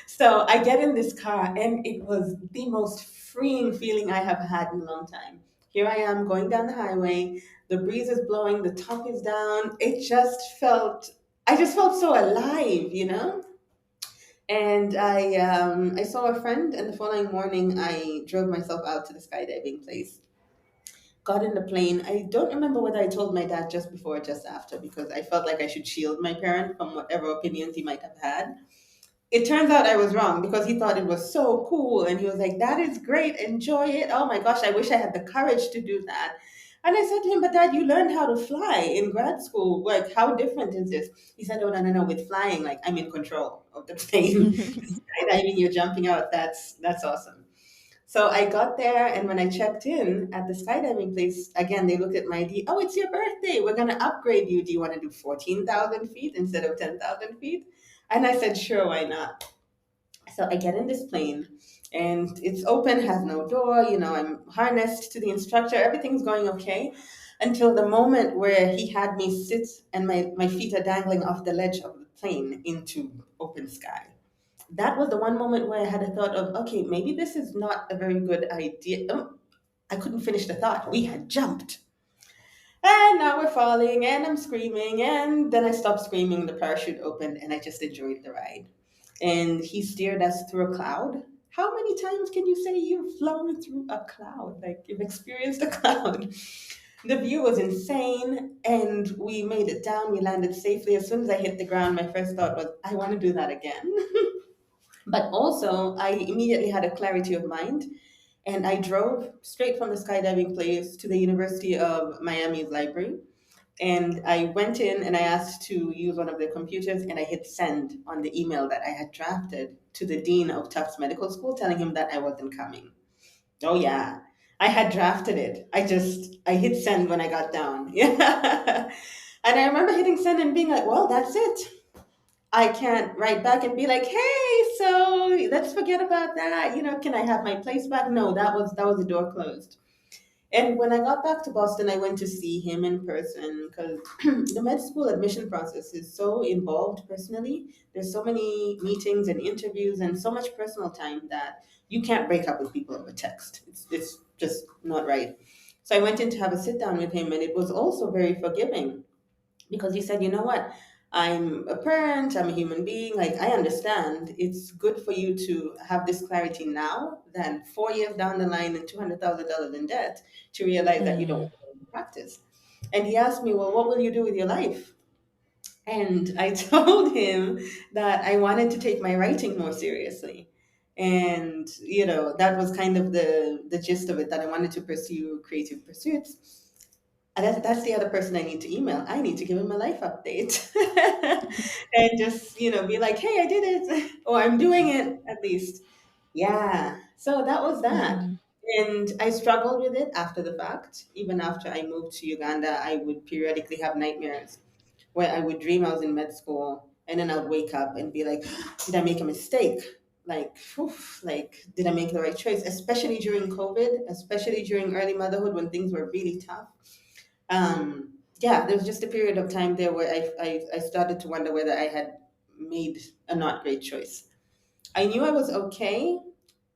So I get in this car, and it was the most freeing feeling I have had in a long time. Here I am going down the highway, the breeze is blowing, the top is down. I just felt so alive, you know? And I saw a friend, and the following morning, I drove myself out to the skydiving place. Got in the plane. I don't remember whether I told my dad just before or just after because I felt like I should shield my parent from whatever opinions he might have had. It turns out I was wrong because he thought it was so cool and he was like, that is great, enjoy it. Oh my gosh, I wish I had the courage to do that. And I said to him, but dad, you learned how to fly in grad school. Like, how different is this? He said, oh, no, no, no, with flying, like, I'm in control of the plane. Skydiving, you're jumping out. That's awesome. So I got there, and when I checked in at the skydiving place, again, they looked at my ID. Oh, it's your birthday. We're going to upgrade you. Do you want to do 14,000 feet instead of 10,000 feet? And I said, sure, why not? So I get in this plane, and it's open, has no door. You know, I'm harnessed to the instructor. Everything's going okay until the moment where he had me sit and my feet are dangling off the ledge of the plane into open sky. That was the one moment where I had a thought of, okay, maybe this is not a very good idea. I couldn't finish the thought. We had jumped. And now we're falling, and I'm screaming, and then I stopped screaming. The parachute opened, and I just enjoyed the ride. And he steered us through a cloud. How many times can you say you've flown through a cloud? Like you've experienced a cloud. The view was insane, and we made it down. We landed safely. As soon as I hit the ground, my first thought was, I want to do that again. But also, I immediately had a clarity of mind, and I drove straight from the skydiving place to the University of Miami's library. And I went in and I asked to use one of their computers, and I hit send on the email that I had drafted to the dean of Tufts Medical School, telling him that I wasn't coming. Oh yeah, I had drafted it. I hit send when I got down. Yeah, and I remember hitting send and being like, "Well, that's it. I can't write back and be like, hey, so let's forget about that. You know, can I have my place back? No, that was the door closed." And when I got back to Boston, I went to see him in person because the med school admission process is so involved personally. There's so many meetings and interviews and so much personal time that you can't break up with people over text. It's just not right. So I went in to have a sit down with him, and it was also very forgiving because he said, you know what? I'm a parent, I'm a human being. Like, I understand it's good for you to have this clarity now than 4 years down the line and $200,000 in debt to realize that you don't Mm. want to practice. And he asked me, well, what will you do with your life? And I told him that I wanted to take my writing more seriously. And, you know, that was kind of the gist of it, that I wanted to pursue creative pursuits. And that's the other person I need to email. I need to give him a life update and just, you know, be like, hey, I did it, or I'm doing it at least. Yeah. So that was that. Mm. And I struggled with it after the fact. Even after I moved to Uganda, I would periodically have nightmares where I would dream I was in med school and then I'd wake up and be like, did I make a mistake? Like, oof, like, did I make the right choice? Especially during COVID, especially during early motherhood when things were really tough. Yeah, there was just a period of time there where I started to wonder whether I had made a not great choice. I knew I was okay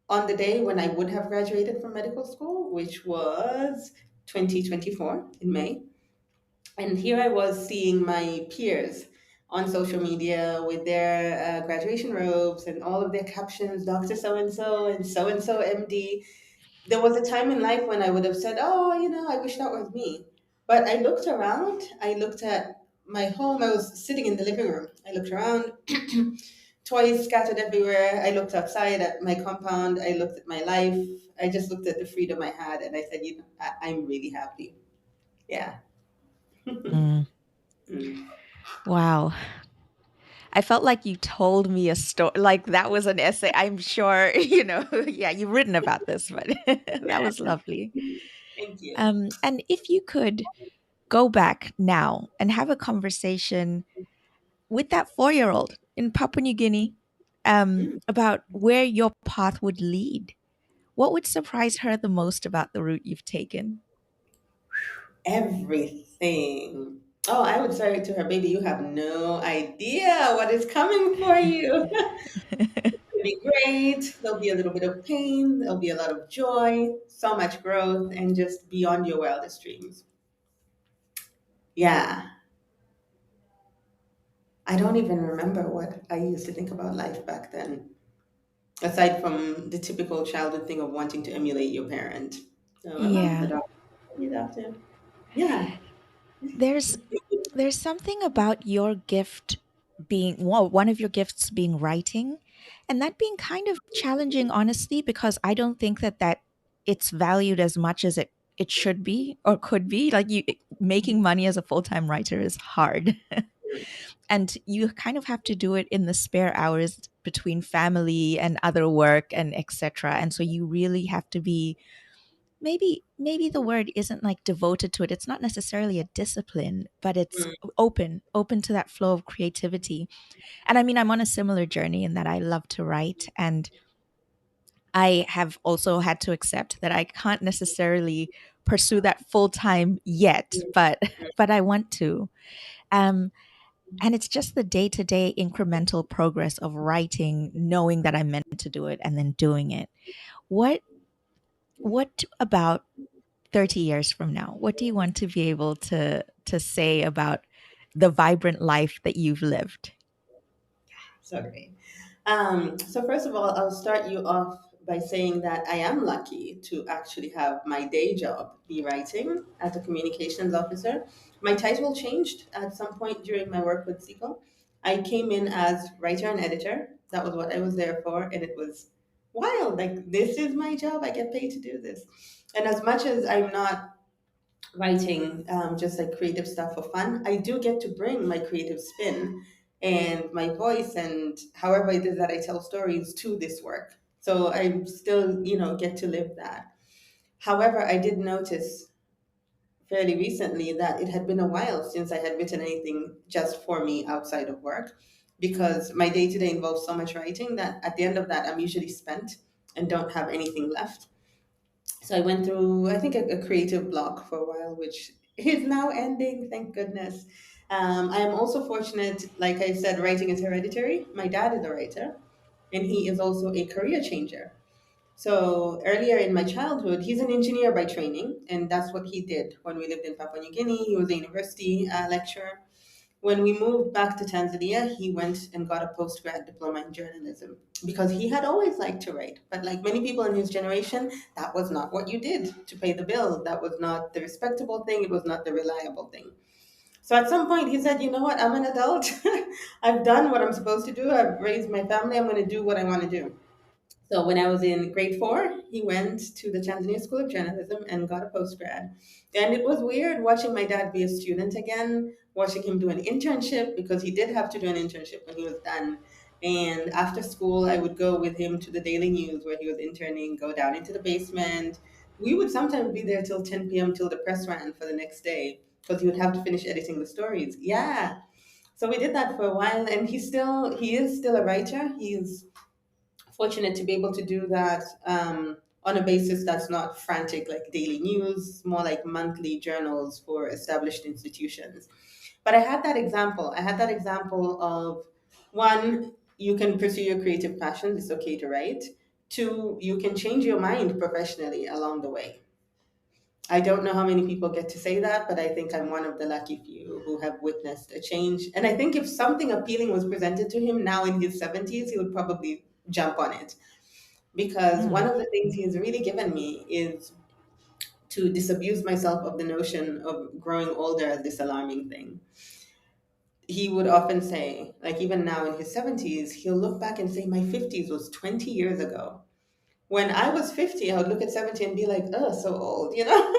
on the day when I would have graduated from medical school, which was 2024 in May. And here I was seeing my peers on social media with their graduation robes and all of their captions, Dr. So and so MD. There was a time in life when I would have said, oh, I wish that was me. But I looked around, I looked at my home, I was sitting in the living room. I looked around, toys scattered everywhere. I looked outside at my compound, I looked at my life, I just looked at the freedom I had, and I said, I'm really happy. Yeah. Mm, Mm. wow. I felt like you told me a story, like that was an essay. I'm sure, yeah, you've written about this, but that Yeah. was lovely. Thank you. And if you could go back now and have a conversation with that 4 year old in Papua New Guinea Mm. about where your path would lead, what would surprise her the most about the route you've taken? Everything. Oh, I would say to her, baby, you have no idea what is coming for you. It'll be great. There'll be a little bit of pain. There'll be a lot of joy, so much growth, and just beyond your wildest dreams. Yeah. I don't even remember what I used to think about life back then, aside from the typical childhood thing of wanting to emulate your parent. So my mom's a Yeah. doctor. Be a doctor. Yeah. There's there's something about your gift being, well, one of your gifts being writing, and that being kind of challenging, honestly, because I don't think that it's valued as much as it should be or could be. Like, you making money as a full-time writer is hard. And you kind of have to do it in the spare hours between family and other work and etc. And so you really have to be, maybe the word isn't like devoted to it. It's not necessarily a discipline, but it's Mm, open to that flow of creativity. And I mean, I'm on a similar journey in that I love to write, and I have also had to accept that I can't necessarily pursue that full time yet, mm, but but I want to. Um and it's just the day-to-day incremental progress of writing, knowing that I'm meant to do it and then doing it. What about 30 years from now, what do you want to be able to say about the vibrant life that you've lived? so great. So first of all, I'll start you off by saying that I am lucky to actually have my day job be writing as a communications officer. My title changed at some point during my work with Sequel. I came in as writer and editor. That was what I was there for, and it was wild. Like, this is my job. I get paid to do this. And as much as I'm not writing just like creative stuff for fun, I do get to bring my creative spin and my voice and however it is that I tell stories to this work. So I still, get to live that. However, I did notice fairly recently that it had been a while since I had written anything just for me outside of work, because my day to day involves so much writing that at the end of that, I'm usually spent and don't have anything left. So I went through, I think, a creative block for a while, which is now ending, thank goodness. I am also fortunate, like I said, writing is hereditary. My dad is a writer, and he is also a career changer. So earlier in my childhood, he's an engineer by training, and that's what he did when we lived in Papua New Guinea. He was a university lecturer. When we moved back to Tanzania, he went and got a postgrad diploma in journalism because he had always liked to write. But like many people in his generation, that was not what you did to pay the bill. That was not the respectable thing. It was not the reliable thing. So at some point, he said, you know what? I'm an adult. I've done what I'm supposed to do. I've raised my family. I'm going to do what I want to do. So when I was in grade 4, he went to the Tanzania School of Journalism and got a postgrad. And it was weird watching my dad be a student again, watching him do an internship because he did have to do an internship when he was done. And after school, I would go with him to the Daily News where he was interning, go down into the basement. We would sometimes be there till 10 p.m. till the press ran for the next day because he would have to finish editing the stories. Yeah. So we did that for a while, and he is still a writer. He's fortunate to be able to do that on a basis that's not frantic like daily news, more like monthly journals for established institutions. But I had that example. I had that example of, one, you can pursue your creative passions, it's okay to write. Two, you can change your mind professionally along the way. I don't know how many people get to say that, but I think I'm one of the lucky few who have witnessed a change. And I think if something appealing was presented to him now in his 70s, he would probably jump on it. Because one Mm, of the things he's really given me is to disabuse myself of the notion of growing older as this alarming thing. He would often say, like even now in his 70s, he'll look back and say, my 50s was 20 years ago. When I was 50, I would look at 70 and be like, oh, so old, you know?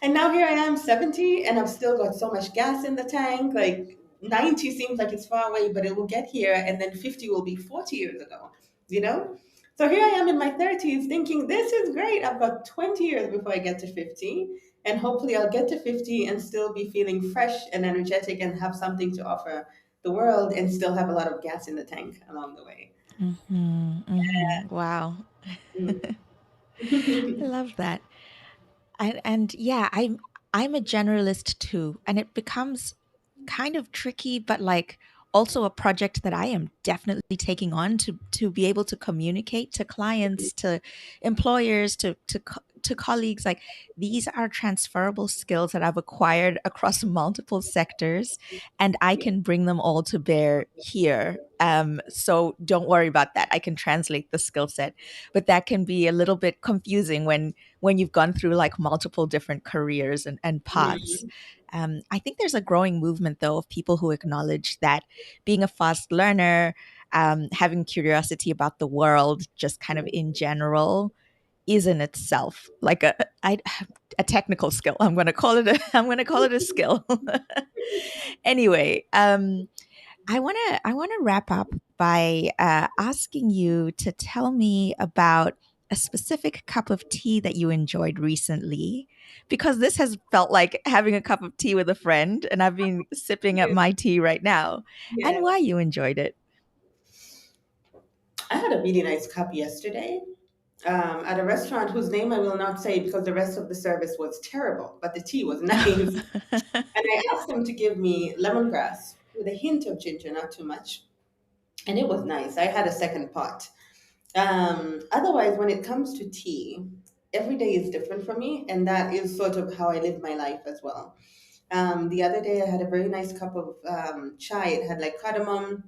And now here I am, 70, and I've still got so much gas in the tank. Like 90 seems like it's far away, but it will get here, and then 50 will be 40 years ago, you know? So here I am in my 30s thinking, this is great. I've got 20 years before I get to 50, and hopefully I'll get to 50 and still be feeling fresh and energetic and have something to offer the world and still have a lot of gas in the tank along the way. wow. I Mm. love that. And yeah, I'm a generalist too, and it becomes kind of tricky, but like also a project that I am definitely taking on to be able to communicate to clients, to employers, to colleagues. Like these are transferable skills that I've acquired across multiple sectors, and I Yeah. can bring them all to bear here. So don't worry about that. I can translate the skill set, but that can be a little bit confusing when you've gone through like multiple different careers and paths. Mhm. I think there's a growing movement, though, of people who acknowledge that being a fast learner, having curiosity about the world, just kind of in general, is in itself like a technical skill. I'm going to call it a I'm going to call it a skill. Anyway, I want to wrap up by asking you to tell me about a specific cup of tea that you enjoyed recently, because this has felt like having a cup of tea with a friend, and I've been sipping at Yeah. my tea right now, and Yeah. why you enjoyed it. I had a really nice cup yesterday at a restaurant whose name I will not say because the rest of the service was terrible, but the tea was nice. And I asked them to give me lemongrass with a hint of ginger, not too much. And it was nice. I had a second pot. Otherwise, when it comes to tea, every day is different for me, and that is sort of how I live my life as well. The other day, I had a very nice cup of chai. It had like cardamom.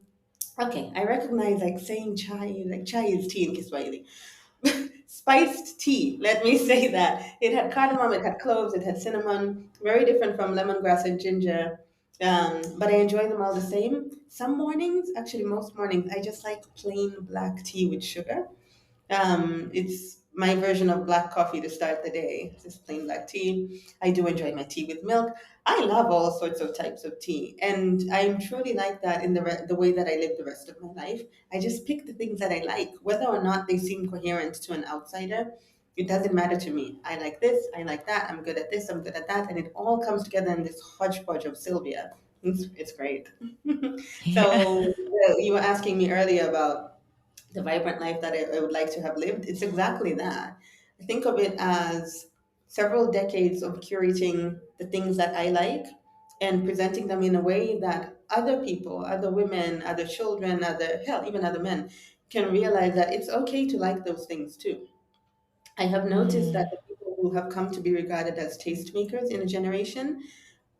Okay, I recognize like saying chai, like chai is tea in Kiswahili. Spiced tea, let me say that. It had cardamom, it had cloves, it had cinnamon, very different from lemongrass and ginger. But I enjoy them all the same. Some mornings, actually most mornings, I just like plain black tea with sugar. It's my version of black coffee to start the day. Just plain black tea. I do enjoy my tea with milk. I love all sorts of types of tea, and I'm truly like that in the way that I live the rest of my life. I just pick the things that I like, whether or not they seem coherent to an outsider. It doesn't matter to me. I like this. I like that. I'm good at this. I'm good at that, and it all comes together in this hodgepodge of Sylvia. It's great. Yeah. So you were asking me earlier about the vibrant life that I would like to have lived, it's exactly that. I think of it as several decades of curating the things that I like and presenting them in a way that other people, other women, other children, other, hell, even other men can realize that it's okay to like those things too. I have noticed that Mm, the people who have come to be regarded as tastemakers in a generation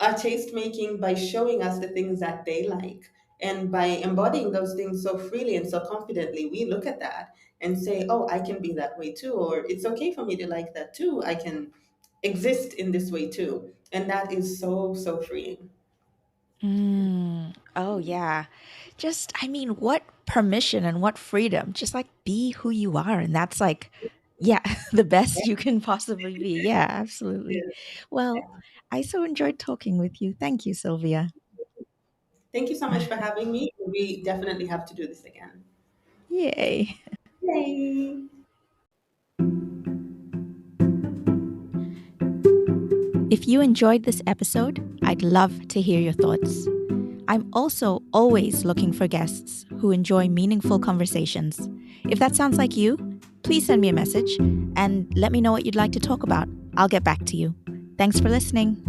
are taste making by showing us the things that they like. And by embodying those things so freely and so confidently, we look at that and say, oh, I can be that way too. Or it's okay for me to like that too. I can exist in this way too. And that is so, so freeing. oh yeah. Just I mean, what permission and what freedom. Just like be who you are, and that's like yeah, the best you can possibly be. Yeah, absolutely. Yeah. Well, I so enjoyed talking with you. Thank you, Sylvia. Thank you so much for having me. We definitely have to do this again. Yay. Yay! If you enjoyed this episode, I'd love to hear your thoughts. I'm also always looking for guests who enjoy meaningful conversations. If that sounds like you, please send me a message and let me know what you'd like to talk about. I'll get back to you. Thanks for listening.